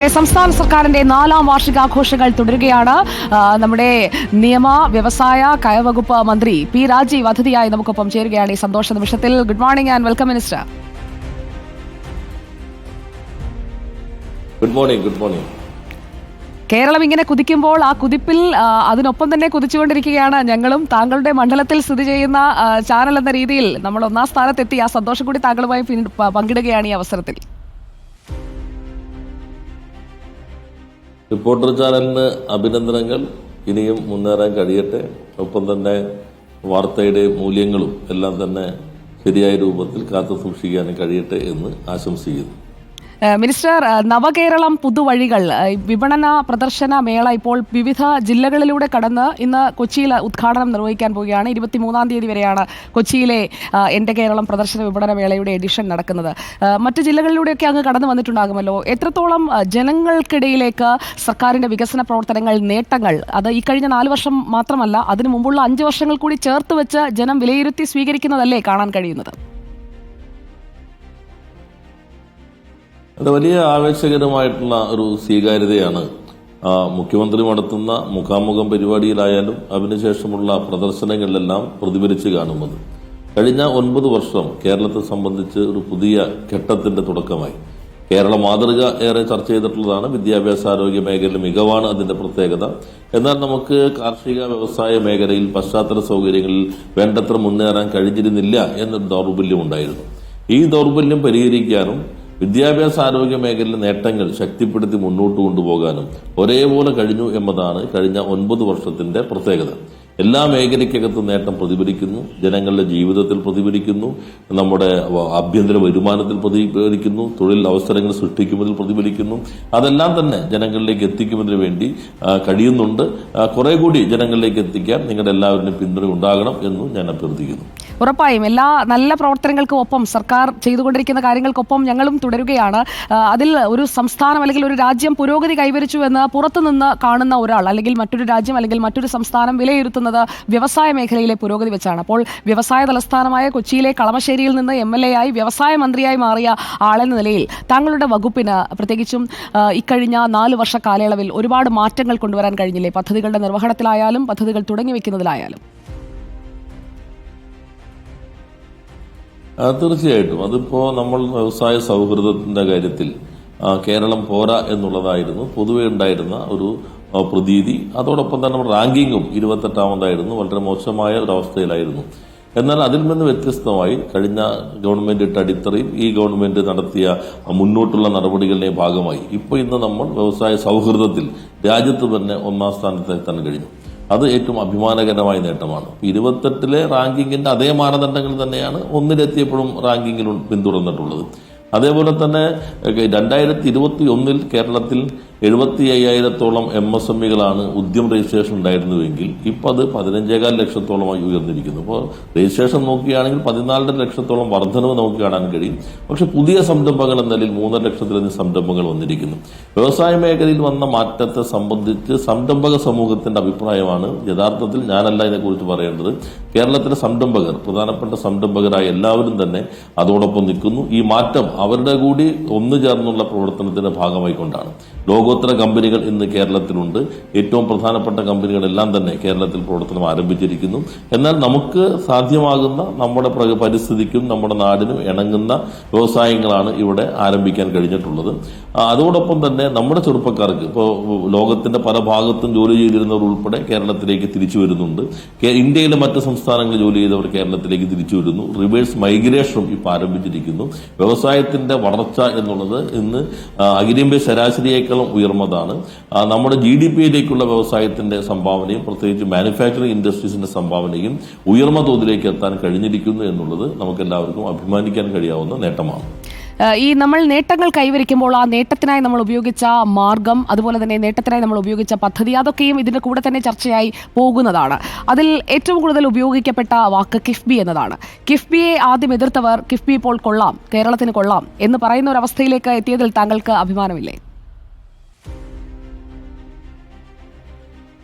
സംസ്ഥാന സർക്കാരിന്റെ 4ാം വാർഷികാഘോഷങ്ങൾ തുടരുകയാണ്. നമ്മുടെ നിയമ വ്യവസായ കയവകുപ്പ് മന്ത്രി പി രാജീവ് അതിഥിയായി നമുക്കൊപ്പം ചേരുകയാണ് ഈ സന്തോഷ നിമിഷത്തിൽ. Good morning and welcome minister. Good morning. Good morning. Keralam ഇങ്ങനെ കുതിക്കുമ്പോൾ ആ കുതിപ്പിൽ അതിനൊപ്പം തന്നെ കുതിച്ചുകൊണ്ടിരിക്കുകയാണ് ഞങ്ങളും. താങ്കളുടെ മണ്ഡലത്തിൽ സ്ഥിതി ചെയ്യുന്ന ചാനൽ എന്ന രീതിയിൽ നമ്മൾ 1ാം സ്ഥാനത്തെത്തി. ആ സന്തോഷം കൂടി താങ്കളുമായി പങ്കിടുകയാണ് ഈ അവസരത്തിൽ. റിപ്പോർട്ടർ ചാനലിന് അഭിനന്ദനങ്ങൾ. ഇനിയും മുന്നേറാൻ കഴിയട്ടെ. ഒപ്പം തന്നെ വാർത്തയുടെ മൂല്യങ്ങളും എല്ലാം തന്നെ ശരിയായ രൂപത്തിൽ കാത്തു സൂക്ഷിക്കാനും കഴിയട്ടെ എന്ന് ആശംസിക്കുന്നു. മിനിസ്റ്റർ, നവകേരളം പുതുവഴികൾ വിപണന പ്രദർശന മേള ഇപ്പോൾ വിവിധ ജില്ലകളിലൂടെ കടന്ന് ഇന്ന് കൊച്ചിയിൽ ഉദ്ഘാടനം നിർവഹിക്കാൻ പോവുകയാണ്. 23-ാം തീയതി വരെയാണ് കൊച്ചിയിലെ എൻ്റെ കേരളം പ്രദർശന വിപണന മേളയുടെ എഡിഷൻ നടക്കുന്നത്. മറ്റ് ജില്ലകളിലൂടെയൊക്കെ അങ്ങ് കടന്നു വന്നിട്ടുണ്ടാകുമല്ലോ. എത്രത്തോളം ജനങ്ങൾക്കിടയിലേക്ക് സർക്കാരിൻ്റെ വികസന പ്രവർത്തനങ്ങൾ, നേട്ടങ്ങൾ, അത് ഈ കഴിഞ്ഞ 4 വർഷം മാത്രമല്ല അതിനു മുമ്പുള്ള 5 വർഷങ്ങൾ കൂടി ചേർത്ത് വെച്ച് ജനം വിലയിരുത്തി സ്വീകരിക്കുന്നതല്ലേ കാണാൻ കഴിയുന്നത്? അത് വലിയ ആവേശകരമായിട്ടുള്ള ഒരു സ്വീകാര്യതയാണ് മുഖ്യമന്ത്രി നടത്തുന്ന മുഖാമുഖം പരിപാടിയിലായാലും അതിനുശേഷമുള്ള പ്രദർശനങ്ങളിലെല്ലാം പ്രതിഫലിച്ച് കാണുന്നത്. കഴിഞ്ഞ 9 വർഷം കേരളത്തെ സംബന്ധിച്ച് ഒരു പുതിയ ഘട്ടത്തിന്റെ തുടക്കമായി. കേരള മാതൃക ഏറെ ചർച്ച ചെയ്തിട്ടുള്ളതാണ്. വിദ്യാഭ്യാസ ആരോഗ്യ മേഖലയിലെ മികവാണ് അതിന്റെ പ്രത്യേകത. എന്നാൽ നമുക്ക് കാർഷിക വ്യവസായ മേഖലയിൽ പശ്ചാത്തല സൗകര്യങ്ങളിൽ വേണ്ടത്ര മുന്നേറാൻ കഴിഞ്ഞിരുന്നില്ല എന്നൊരു ദൗർബല്യം ഉണ്ടായിരുന്നു. ഈ ദൗർബല്യം പരിഹരിക്കാനും വിദ്യാഭ്യാസ ആരോഗ്യ മേഖലയിലെ നേട്ടങ്ങൾ ശക്തിപ്പെടുത്തി മുന്നോട്ട് കൊണ്ടുപോകാനും ഒരേപോലെ കഴിഞ്ഞു എന്നതാണ് കഴിഞ്ഞ 9 വർഷത്തിന്റെ പ്രത്യേകത. എല്ലാ മേഖലയ്ക്കകത്തും നേട്ടം പ്രതിഫലിക്കുന്നു. ജനങ്ങളുടെ ജീവിതത്തിൽ പ്രതിഫലിക്കുന്നു. നമ്മുടെ ആഭ്യന്തര വരുമാനത്തിൽ പ്രതിഫലിക്കുന്നു. തൊഴിൽ അവസരങ്ങൾ സൃഷ്ടിക്കുന്നതിൽ പ്രതിഫലിക്കുന്നു. അതെല്ലാം തന്നെ ജനങ്ങളിലേക്ക് എത്തിക്കുന്നതിന് വേണ്ടി കഴിയുന്നുണ്ട്. കുറെ കൂടി ജനങ്ങളിലേക്ക് എത്തിക്കാൻ നിങ്ങളുടെ എല്ലാവരുടെയും പിന്തുണ ഉണ്ടാകണം എന്നും ഞാൻ അഭ്യർത്ഥിക്കുന്നു. ഉറപ്പായും എല്ലാ നല്ല പ്രവർത്തനങ്ങൾക്കും ഒപ്പം സർക്കാർ ചെയ്തുകൊണ്ടിരിക്കുന്ന കാര്യങ്ങൾക്കൊപ്പം ഞങ്ങളും തുടരുകയാണ്. അതിൽ ഒരു സംസ്ഥാനം അല്ലെങ്കിൽ ഒരു രാജ്യം പുരോഗതി കൈവരിച്ചു എന്ന് പുറത്തുനിന്ന് കാണുന്ന ഒരാൾ അല്ലെങ്കിൽ മറ്റൊരു രാജ്യം അല്ലെങ്കിൽ മറ്റൊരു സംസ്ഥാനം വിലയിരുത്തുന്നത് വ്യവസായ മേഖലയിലെ പുരോഗതി വെച്ചാണ്. അപ്പോൾ വ്യവസായ തലസ്ഥാനമായ കൊച്ചിയിലെ കളമശ്ശേരിയിൽ നിന്ന് MLA ആയി വ്യവസായ മന്ത്രിയായി മാറിയ ആളെന്ന നിലയിൽ താങ്കളുടെ വകുപ്പിന് പ്രത്യേകിച്ചും ഇക്കഴിഞ്ഞ 4 വർഷ കാലയളവിൽ ഒരുപാട് മാറ്റങ്ങൾ കൊണ്ടുവരാൻ കഴിഞ്ഞില്ലേ? പദ്ധതികളുടെ നിർവഹണത്തിലായാലും പദ്ധതികൾ തുടങ്ങി വെക്കുന്നതിലായാലും. തീർച്ചയായിട്ടും അതിപ്പോ നമ്മൾ വ്യവസായ സൗഹൃദത്തിന്റെ കാര്യത്തിൽ കേരളം പോരാ എന്നുള്ളതായിരുന്നു പൊതുവെ ഉണ്ടായിരുന്ന ഒരു പ്രതീതി. അതോടൊപ്പം തന്നെ നമ്മുടെ റാങ്കിങ്ങും 28ാമതായിരുന്നു. വളരെ മോശമായ ഒരവസ്ഥയിലായിരുന്നു. എന്നാൽ അതിൽ നിന്ന് വ്യത്യസ്തമായി കഴിഞ്ഞ ഗവൺമെന്റ് ഇട്ട അടിത്തറയും ഈ ഗവൺമെന്റ് നടത്തിയ മുന്നോട്ടുള്ള നടപടികളുടെ ഭാഗമായി ഇന്ന് നമ്മൾ വ്യവസായ സൗഹൃദത്തിൽ രാജ്യത്ത് തന്നെ 1ാം സ്ഥാനത്തെത്താൻ കഴിഞ്ഞു. അത് ഏറ്റവും അഭിമാനകരമായ നേട്ടമാണ്. 28ലെ റാങ്കിങ്ങിന്റെ അതേ മാനദണ്ഡങ്ങൾ തന്നെയാണ് 1-ലെത്തിയപ്പോഴും റാങ്കിങ്ങിൽ പിന്തുടർന്നിട്ടുള്ളത്. അതേപോലെ തന്നെ 2021 കേരളത്തിൽ 75,000-ഓളം MSMEകളാണ് ഉദ്യം രജിസ്ട്രേഷൻ ഉണ്ടായിരുന്നുവെങ്കിൽ ഇപ്പോൾ അത് 15.4 ലക്ഷത്തോളമായി ഉയർന്നിരിക്കുന്നു. അപ്പോൾ രജിസ്ട്രേഷൻ നോക്കുകയാണെങ്കിൽ 14.5 ലക്ഷത്തോളം വർധനവ് നമുക്ക് കാണാൻ കഴിയും. പക്ഷെ പുതിയ സംരംഭങ്ങൾ എന്ന നിലയിൽ 3.5 ലക്ഷത്തിലധികം സംരംഭങ്ങൾ വന്നിരിക്കുന്നു. വ്യവസായ മേഖലയിൽ വന്ന മാറ്റത്തെ സംബന്ധിച്ച് സംരംഭക സമൂഹത്തിന്റെ അഭിപ്രായമാണ് യഥാർത്ഥത്തിൽ ഞാനല്ല ഇതിനെക്കുറിച്ച് പറയേണ്ടത്. കേരളത്തിലെ സംരംഭകർ, പ്രധാനപ്പെട്ട സംരംഭകരായ എല്ലാവരും തന്നെ അതോടൊപ്പം നിൽക്കുന്നു. ഈ മാറ്റം അവരുടെ കൂടി ഒന്നു ചേർന്നുള്ള പ്രവർത്തനത്തിന്റെ ഭാഗമായിക്കൊണ്ടാണ്. ലോകോത്തര കമ്പനികൾ ഇന്ന് കേരളത്തിലുണ്ട്. ഏറ്റവും പ്രധാനപ്പെട്ട കമ്പനികളെല്ലാം തന്നെ കേരളത്തിൽ പ്രവർത്തനം ആരംഭിച്ചിരിക്കുന്നു. എന്നാൽ നമുക്ക് സാധ്യമാകുന്ന നമ്മുടെ പരിസ്ഥിതിക്കും നമ്മുടെ നാടിനും ഇണങ്ങുന്ന വ്യവസായങ്ങളാണ് ഇവിടെ ആരംഭിക്കാൻ കഴിഞ്ഞിട്ടുള്ളത്. അതോടൊപ്പം തന്നെ നമ്മുടെ ചെറുപ്പക്കാർക്ക് ഇപ്പോൾ ലോകത്തിന്റെ പല ഭാഗത്തും ജോലി ചെയ്തിരുന്നവർ ഉൾപ്പെടെ കേരളത്തിലേക്ക് തിരിച്ചു വരുന്നുണ്ട്. ഇന്ത്യയിലെ മറ്റ് സംസ്ഥാനങ്ങളിൽ ജോലി ചെയ്തവർ കേരളത്തിലേക്ക് തിരിച്ചു വരുന്നു. റിവേഴ്സ് മൈഗ്രേഷനും ഇപ്പോൾ ആരംഭിച്ചിരിക്കുന്നു. വ്യവസായത്തിന്റെ വളർച്ച എന്നുള്ളത് ഇന്ന് അഖിലേന്ത്യാ ശരാശരിയേക്കാളും ഉയർന്നതാണ്. നമ്മുടെ GDP-യിലേക്കുള്ള വ്യവസായത്തിന്റെ സംഭാവനയും പ്രത്യേകിച്ച് മാനുഫാക്ചറിംഗ് ഇൻഡസ്ട്രീസിന്റെ സംഭാവനയും ഉയർന്ന തോതിലേക്ക് എത്താൻ കഴിഞ്ഞിരിക്കുന്നു എന്നുള്ളത് നമുക്ക് എല്ലാവർക്കും അഭിമാനിക്കാൻ കഴിയാവുന്ന നേട്ടമാണ്. ഈ നമ്മൾ നേട്ടങ്ങൾ കൈവരിക്കുമ്പോൾ ആ നേട്ടത്തിനായി നമ്മൾ ഉപയോഗിച്ച മാർഗം, അതുപോലെ തന്നെ നേട്ടത്തിനായി നമ്മൾ ഉപയോഗിച്ച പദ്ധതി, അതൊക്കെയും ഇതിന്റെ കൂടെ തന്നെ ചർച്ചയായി പോകുന്നതാണ്. അതിൽ ഏറ്റവും കൂടുതൽ ഉപയോഗിക്കപ്പെട്ട വാക്ക് കിഫ്ബി എന്നതാണ്. കിഫ്ബിയെ ആദ്യം എതിർത്തവർ കിഫ്ബി ഇപ്പോൾ കൊള്ളാം, കേരളത്തിന് കൊള്ളാം എന്ന് പറയുന്ന ഒരു അവസ്ഥയിലേക്ക് എത്തിയതിൽ താങ്കൾക്ക് അഭിമാനമില്ലേ?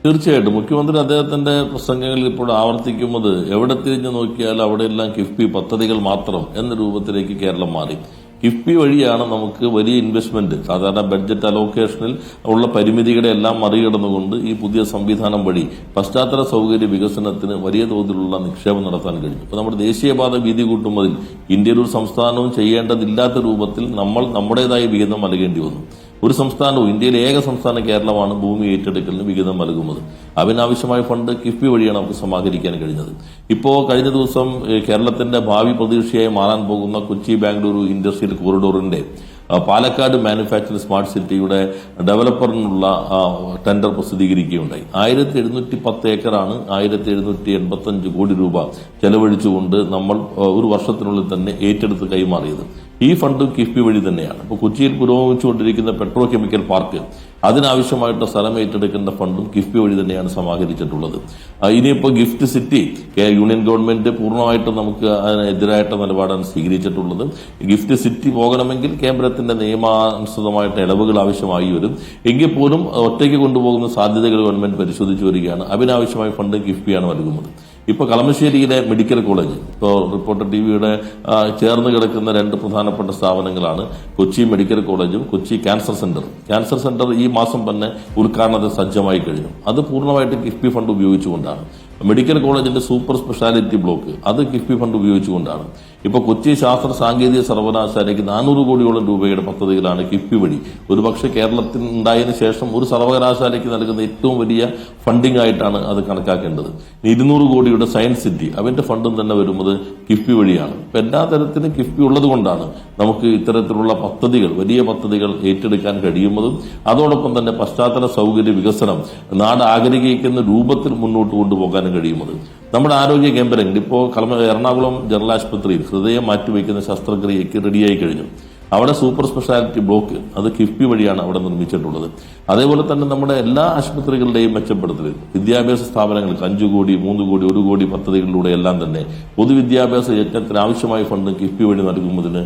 തീർച്ചയായിട്ടും മുഖ്യമന്ത്രി അദ്ദേഹത്തിന്റെ പ്രസംഗങ്ങളിൽ ഇപ്പോൾ ആവർത്തിക്കുന്നത് എവിടെ തിരിഞ്ഞു നോക്കിയാൽ അവിടെയെല്ലാം കിഫ്ബി പദ്ധതികൾ മാത്രം എന്ന രൂപത്തിലേക്ക് കേരളം മാറി. കിഫ്ബി വഴിയാണ് നമുക്ക് വലിയ ഇൻവെസ്റ്റ്മെന്റ്, സാധാരണ ബഡ്ജറ്റ് അലോക്കേഷനിൽ ഉള്ള പരിമിതികളെ എല്ലാം മറികടന്നുകൊണ്ട് ഈ പുതിയ സംവിധാനം വഴി പശ്ചാത്തല സൗകര്യ വികസനത്തിന് വലിയ തോതിലുള്ള നിക്ഷേപം നടത്താൻ കഴിഞ്ഞു. ഇപ്പോൾ നമ്മുടെ ദേശീയപാത വീതി കൂട്ടുന്നതിൽ ഇന്ത്യയിൽ ഒരു സംസ്ഥാനവും ചെയ്യേണ്ടതില്ലാത്ത രൂപത്തിൽ നമ്മൾ നമ്മുടേതായ വിഹിതം നൽകേണ്ടി വന്നു. ഒരു സംസ്ഥാനവും, ഇന്ത്യയിലെ ഏക സംസ്ഥാനം കേരളമാണ് ഭൂമി ഏറ്റെടുക്കലിന് വിഹിതം നൽകുന്നത്. അതിനാവശ്യമായ ഫണ്ട് കിഫ്ബി വഴിയാണ് നമുക്ക് സമാഹരിക്കാൻ കഴിഞ്ഞത്. ഇപ്പോൾ കഴിഞ്ഞ ദിവസം കേരളത്തിന്റെ ഭാവി പ്രതീക്ഷയായി മാറാൻ പോകുന്ന കൊച്ചി ബാംഗ്ലൂരു ഇൻഡസ്ട്രിയൽ കോറിഡോറിന്റെ പാലക്കാട് മാനുഫാക്ചറിംഗ് സ്മാർട്ട് സിറ്റിയുടെ ഡെവലപ്പറിനുള്ള ടെൻഡർ പ്രസിദ്ധീകരിക്കുകയുണ്ടായി. 1710 ഏക്കറാണ് 1785 കോടി രൂപ ചെലവഴിച്ചുകൊണ്ട് നമ്മൾ ഒരു വർഷത്തിനുള്ളിൽ തന്നെ ഏറ്റെടുത്ത് കൈമാറിയത്. ഈ ഫണ്ടും കിഫ്ബി വഴി തന്നെയാണ്. ഇപ്പോൾ കൊച്ചിയിൽ പുരോഗമിച്ചുകൊണ്ടിരിക്കുന്ന പെട്രോ കെമിക്കൽ പാർക്ക്, അതിനാവശ്യമായിട്ട് സ്ഥലം ഏറ്റെടുക്കേണ്ട ഫണ്ടും കിഫ്ബി വഴി തന്നെയാണ് സമാഹരിച്ചിട്ടുള്ളത്. ഇനിയിപ്പോൾ ഗിഫ്റ്റ് സിറ്റി യൂണിയൻ ഗവൺമെന്റ് പൂർണ്ണമായിട്ടും നമുക്ക് അതിനെതിരായിട്ട് നിലപാടാണ് സ്വീകരിച്ചിട്ടുള്ളത്. ഗിഫ്റ്റ് സിറ്റി പോകണമെങ്കിൽ കേന്ദ്രത്തിന്റെ നിയമാനുസൃതമായിട്ട് ഇളവുകൾ ആവശ്യമായി വരും. എങ്കിൽ പോലും ഒറ്റയ്ക്ക് കൊണ്ടുപോകുന്ന സാധ്യതകൾ ഗവൺമെന്റ് പരിശോധിച്ചു വരികയാണ്. അതിനാവശ്യമായ ഫണ്ട് കിഫ്ബിയാണ് നൽകുന്നത്. ഇപ്പൊ കളമശ്ശേരിയിലെ മെഡിക്കൽ കോളേജ്, ഇപ്പോൾ റിപ്പോർട്ടർ ടിവിയുടെ ചേർന്ന് കിടക്കുന്ന 2 പ്രധാനപ്പെട്ട സ്ഥാപനങ്ങളാണ് കൊച്ചി മെഡിക്കൽ കോളേജും കൊച്ചി ക്യാൻസർ സെന്ററും. ക്യാൻസർ സെന്റർ ഈ മാസം തന്നെ ഉദ്ഘാടനത്തിന് സജ്ജമായി കഴിഞ്ഞു. അത് പൂർണ്ണമായിട്ട് കിഫ്ബി ഫണ്ട് ഉപയോഗിച്ചുകൊണ്ടാണ്. മെഡിക്കൽ കോളേജിന്റെ സൂപ്പർ സ്പെഷ്യാലിറ്റി ബ്ലോക്ക് അത് കിഫ്ബി ഫണ്ട് ഉപയോഗിച്ചുകൊണ്ടാണ്. ഇപ്പോൾ കൊച്ചി ശാസ്ത്ര സാങ്കേതിക സർവകലാശാലയ്ക്ക് 400 കോടിയോളം രൂപയുടെ പദ്ധതികളാണ് കിഫ്ബി വഴി. ഒരുപക്ഷെ കേരളത്തിൽ ഉണ്ടായതിനു ശേഷം ഒരു സർവകലാശാലയ്ക്ക് നൽകുന്ന ഏറ്റവും വലിയ ഫണ്ടിംഗ് ആയിട്ടാണ് അത് കണക്കാക്കേണ്ടത്. 200 കോടിയുടെ സയൻസ് സിറ്റി, അവന്റെ ഫണ്ടും തന്നെ വരുന്നത് കിഫ്ബി വഴിയാണ്. ഇപ്പം എല്ലാ തരത്തിലും കിഫ്ബി ഉള്ളത് കൊണ്ടാണ് നമുക്ക് ഇത്തരത്തിലുള്ള പദ്ധതികൾ, വലിയ പദ്ധതികൾ ഏറ്റെടുക്കാൻ കഴിയുന്നതും അതോടൊപ്പം തന്നെ പശ്ചാത്തല സൗകര്യ വികസനം നാട് ആഗ്രഹിക്കുന്ന രൂപത്തിൽ മുന്നോട്ട് കൊണ്ടുപോകാനും കഴിയുന്നത്. നമ്മുടെ ആരോഗ്യ കേന്ദ്രങ്ങൾ ഇപ്പോൾ എറണാകുളം ജനറൽ ആശുപത്രിയിൽ ഹൃദയം മാറ്റിവെക്കുന്ന ശസ്ത്രക്രിയയ്ക്ക് റെഡിയായി കഴിഞ്ഞു. അവിടെ സൂപ്പർ സ്പെഷ്യാലിറ്റി ബ്ലോക്ക് അത് കിഫ്ബി വഴിയാണ് അവിടെ നിർമ്മിച്ചിട്ടുള്ളത്. അതേപോലെ തന്നെ നമ്മുടെ എല്ലാ ആശുപത്രികളുടെയും മെച്ചപ്പെടുത്തൽ, വിദ്യാഭ്യാസ സ്ഥാപനങ്ങൾക്ക് 5 കോടി 3 കോടി 1 കോടി പദ്ധതികളിലൂടെ എല്ലാം തന്നെ പൊതുവിദ്യാഭ്യാസ യജ്ഞത്തിന് ആവശ്യമായ ഫണ്ട് കിഫ്ബി വഴി നൽകുന്നതിന്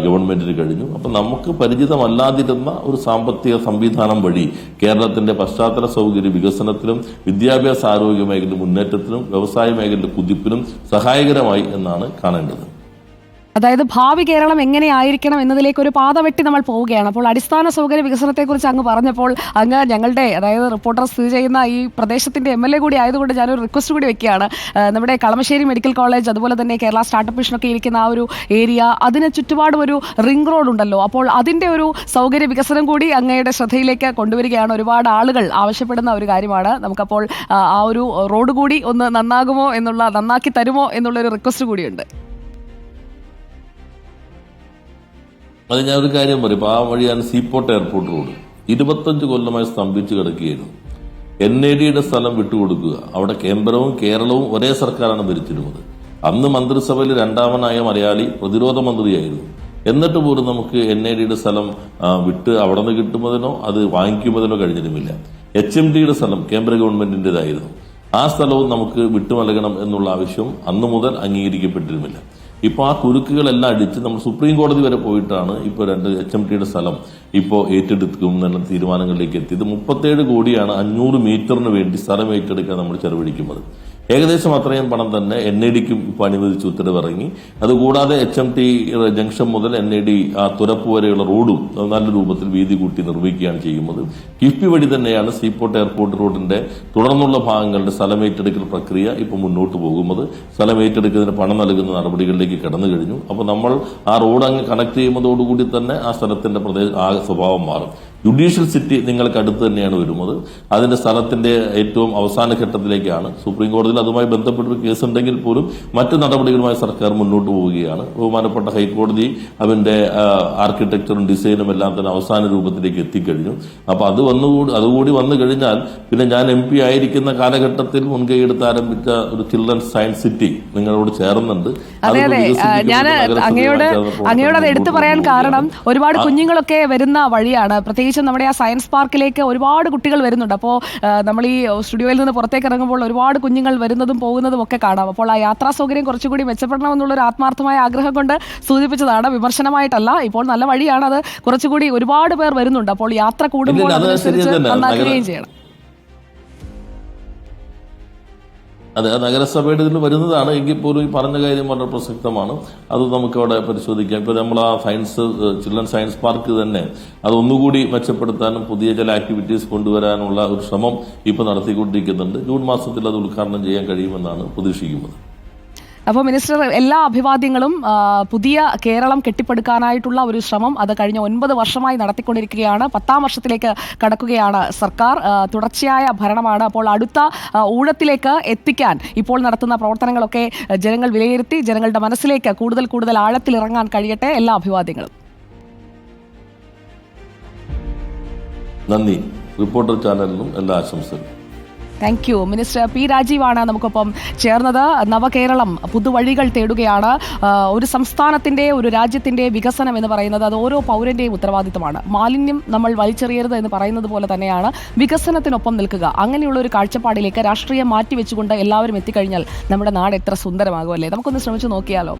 ഗവൺമെന്റിന് കഴിഞ്ഞു. അപ്പം നമുക്ക് പരിചിതമല്ലാതിരുന്ന ഒരു സാമ്പത്തിക സംവിധാനം വഴി കേരളത്തിന്റെ പശ്ചാത്തല സൗകര്യ വികസനത്തിനും വിദ്യാഭ്യാസ ആരോഗ്യ മേഖലയുടെ മുന്നേറ്റത്തിനും വ്യവസായ മേഖലയുടെ കുതിപ്പിനും സഹായകരമായി എന്നാണ് കാണേണ്ടത്. അതായത് ഭാവി കേരളം എങ്ങനെയായിരിക്കണം എന്നതിലേക്ക് ഒരു പാത വെട്ടി നമ്മൾ പോവുകയാണ്. അപ്പോൾ അടിസ്ഥാന സൗകര്യ വികസനത്തെക്കുറിച്ച് അങ്ങ് പറഞ്ഞപ്പോൾ അങ്ങ് ഞങ്ങളുടെ, അതായത് റിപ്പോർട്ടർ സ്ഥിതി ചെയ്യുന്ന ഈ പ്രദേശത്തിന്റെ MLA കൂടി ആയതുകൊണ്ട് ഞാനൊരു റിക്വസ്റ്റ് കൂടി വെക്കുകയാണ്. നമ്മുടെ കളമശ്ശേരി മെഡിക്കൽ കോളേജ്, അതുപോലെ തന്നെ കേരള സ്റ്റാർട്ടപ്പ് മിഷനൊക്കെ ഇരിക്കുന്ന ആ ഒരു ഏരിയ, അതിന് ചുറ്റുപാടും ഒരു റിംഗ് റോഡ് ഉണ്ടല്ലോ. അപ്പോൾ അതിന്റെ ഒരു സൗകര്യ വികസനം കൂടി അങ്ങയുടെ ശ്രദ്ധയിലേക്ക് കൊണ്ടുവരികയാണ്. ഒരുപാട് ആളുകൾ ആവശ്യപ്പെടുന്ന ഒരു കാര്യമാണ്. നമുക്കപ്പോൾ ആ ഒരു റോഡ് കൂടി ഒന്ന് നന്നാക്കി തരുമോ എന്നുള്ളൊരു റിക്വസ്റ്റ് കൂടിയുണ്ട്. അത് ഞാനൊരു കാര്യം പറയും. ആ വഴിയാണ് സീപോർട്ട് എയർപോർട്ട് റോഡ്. 25 കൊല്ലമായി സ്തംഭിച്ചു കിടക്കുകയായിരുന്നു. NADയുടെ സ്ഥലം വിട്ടുകൊടുക്കുക. അവിടെ കേന്ദ്രവും കേരളവും ഒരേ സർക്കാരാണ് ഭരിച്ചിരുന്നത്. അന്ന് മന്ത്രിസഭയിൽ 2ാമനായ മലയാളി പ്രതിരോധ മന്ത്രിയായിരുന്നു. എന്നിട്ട് പോലും നമുക്ക് NADയുടെ സ്ഥലം വിട്ട് അവിടെ നിന്ന് കിട്ടുന്നതിനോ അത് വാങ്ങിക്കുന്നതിനോ കഴിഞ്ഞിരുന്നില്ല. HMDയുടെ സ്ഥലം കേന്ദ്ര ഗവൺമെന്റിന്റേതായിരുന്നു. ആ സ്ഥലവും നമുക്ക് വിട്ടുനൽകണം എന്നുള്ള ആവശ്യം അന്നു മുതൽ അംഗീകരിക്കപ്പെട്ടിരുന്നില്ല. ഇപ്പോൾ ആ കുരുക്കുകളെല്ലാം അടിച്ച് നമ്മൾ സുപ്രീം കോടതി വരെ പോയിട്ടാണ് ഇപ്പോൾ 2 HMDയുടെ സ്ഥലം ഇപ്പോൾ ഏറ്റെടുക്കും എന്നുള്ള തീരുമാനങ്ങളിലേക്ക് എത്തിയത്. 37 കോടിയാണ് 500 മീറ്ററിന് വേണ്ടി സ്ഥലം ഏറ്റെടുക്കാൻ നമ്മൾ ചെലവഴിക്കുന്നത്. ഏകദേശം അത്രയും പണം തന്നെ NADക്കും ഇപ്പോൾ അനുവദിച്ച് ഉത്തരവിറങ്ങി. അതുകൂടാതെ HMT ജംഗ്ഷൻ മുതൽ NAD ആ തുരപ്പ് വരെയുള്ള റോഡും നല്ല രൂപത്തിൽ വീതി കൂട്ടി നിർമ്മിക്കുകയാണ് ചെയ്യുന്നത്. കിഫ്ബി വഴി തന്നെയാണ് സീപോർട്ട് എയർപോർട്ട് റോഡിന്റെ തുടർന്നുള്ള ഭാഗങ്ങളുടെ സ്ഥലമേറ്റെടുക്കൽ പ്രക്രിയ ഇപ്പോൾ മുന്നോട്ട് പോകുന്നത്. സ്ഥലമേറ്റെടുക്കുന്നതിന് പണം നൽകുന്ന നടപടികളിലേക്ക് കടന്നു കഴിഞ്ഞു. അപ്പോൾ നമ്മൾ ആ റോഡ് അങ്ങ് കണക്ട് ചെയ്യുന്നതോടുകൂടി തന്നെ ആ സ്ഥലത്തിന്റെ ആ സ്വഭാവം മാറും. ജുഡീഷ്യൽ സിറ്റി നിങ്ങൾക്ക് അടുത്ത് തന്നെയാണ് വരുന്നത്. അതിന്റെ സ്ഥലത്തിന്റെ ഏറ്റവും അവസാന ഘട്ടത്തിലേക്കാണ്. സുപ്രീം കോടതിയിൽ അതുമായി ബന്ധപ്പെട്ടൊരു കേസ് ഉണ്ടെങ്കിൽ പോലും മറ്റു നടപടികളുമായി സർക്കാർ മുന്നോട്ട് പോവുകയാണ്. ബഹുമാനപ്പെട്ട ഹൈക്കോടതി അതിന്റെ ആർക്കിടെക്ചറും ഡിസൈനും എല്ലാം തന്നെ അവസാന രൂപത്തിലേക്ക് എത്തിക്കഴിഞ്ഞു. അപ്പൊ അതുകൂടി വന്നു കഴിഞ്ഞാൽ പിന്നെ ഞാൻ MP ആയിരിക്കുന്ന കാലഘട്ടത്തിൽ മുൻകൈയെടുത്ത് ആരംഭിച്ച ഒരു ചിൽഡ്രൻസ് സയൻസ് സിറ്റി നിങ്ങളോട് ചേർന്നുണ്ട്. ഞാൻ അങ്ങയോട് അത് എടുത്തു പറയാൻ കാരണം ഒരുപാട് കുഞ്ഞുങ്ങളൊക്കെ വരുന്ന വഴിയാണ്. പ്രത്യേകിച്ച് നമ്മുടെ ആ സയൻസ് പാർക്കിലേക്ക് ഒരുപാട് കുട്ടികൾ വരുന്നുണ്ട്. അപ്പോൾ നമ്മൾ ഈ സ്റ്റുഡിയോയിൽ നിന്ന് പുറത്തേക്ക് ഇറങ്ങുമ്പോൾ ഒരുപാട് കുഞ്ഞുങ്ങൾ വരുന്നതും പോകുന്നതും ഒക്കെ കാണാം. അപ്പോൾ ആ യാത്രാ സൗകര്യം കുറച്ചുകൂടി മെച്ചപ്പെടണമെന്നുള്ളൊരു ആത്മാർത്ഥമായ ആഗ്രഹം കൊണ്ട് സൂചിപ്പിച്ചതാണ്, വിമർശനമായിട്ടല്ല. ഇപ്പോൾ നല്ല വഴിയാണ്, അത് കുറച്ചുകൂടി ഒരുപാട് പേർ വരുന്നുണ്ട്. അപ്പോൾ യാത്ര കൂടുമ്പോൾ അതിനനുസരിച്ച് നന്നാക്കുകയും ചെയ്യണം. അതെ, നഗരസഭയുടെ ഇതിൽ വരുന്നതാണ്. എങ്കിൽ പോലും ഈ പറഞ്ഞ കാര്യം വളരെ പ്രസക്തമാണ്. അത് നമുക്ക് അവിടെ പരിശോധിക്കാം. ഇപ്പൊ നമ്മൾ ആ ചിൽഡ്രൻ സയൻസ് പാർക്ക് തന്നെ അത് ഒന്നുകൂടി മെച്ചപ്പെടുത്താനും പുതിയ ചില ആക്ടിവിറ്റീസ് കൊണ്ടുവരാനുള്ള ഒരു ശ്രമം ഇപ്പൊ നടത്തിക്കൊണ്ടിരിക്കുന്നുണ്ട്. ജൂൺ മാസത്തിൽ അത് ഉദ്ഘാടനം ചെയ്യാൻ കഴിയുമെന്നാണ് പ്രതീക്ഷിക്കുന്നത്. അപ്പോൾ മിനിസ്റ്റർ, എല്ലാ അഭിവാദ്യങ്ങളും. പുതിയ കേരളം കെട്ടിപ്പടുക്കാനായിട്ടുള്ള ഒരു ശ്രമം അത് കഴിഞ്ഞ 9 വർഷമായി നടത്തിക്കൊണ്ടിരിക്കുകയാണ്. 10ാം വർഷത്തിലേക്ക് കടക്കുകയാണ് സർക്കാർ. തുടർച്ചയായ ഭരണമാണ്. അപ്പോൾ അടുത്ത ഊഴത്തിലേക്ക് എത്തിക്കാൻ ഇപ്പോൾ നടത്തുന്ന പ്രവർത്തനങ്ങളൊക്കെ ജനങ്ങൾ വിലയിരുത്തി ജനങ്ങളുടെ മനസ്സിലേക്ക് കൂടുതൽ ആഴത്തിലിറങ്ങാൻ കഴിയട്ടെ. എല്ലാ അഭിവാദ്യങ്ങളും. നന്ദി. റിപ്പോർട്ടർ ചാനലിനും എല്ലാ ആശംസകളും. Thank you. മിനിസ്റ്റർ പി രാജീവാണ് നമുക്കൊപ്പം ചേർന്നത്. നവകേരളം പുതുവഴികൾ തേടുകയാണ്. ഒരു സംസ്ഥാനത്തിന്റെ, ഒരു രാജ്യത്തിന്റെ വികസനം എന്ന് പറയുന്നത് അത് ഓരോ പൗരന്റെയും ഉത്തരവാദിത്തമാണ്. മാലിന്യം നമ്മൾ വലിച്ചെറിയരുത് എന്ന് പറയുന്നത് പോലെ തന്നെയാണ് വികസനത്തിനൊപ്പം നിൽക്കുക. അങ്ങനെയുള്ള ഒരു കാഴ്ചപ്പാടിലേക്ക് രാഷ്ട്രീയം മാറ്റിവെച്ചുകൊണ്ട് എല്ലാവരും എത്തിക്കഴിഞ്ഞാൽ നമ്മുടെ നാട് എത്ര സുന്ദരമാകും, അല്ലേ? നമുക്കൊന്ന് ശ്രമിച്ചു നോക്കിയാലോ.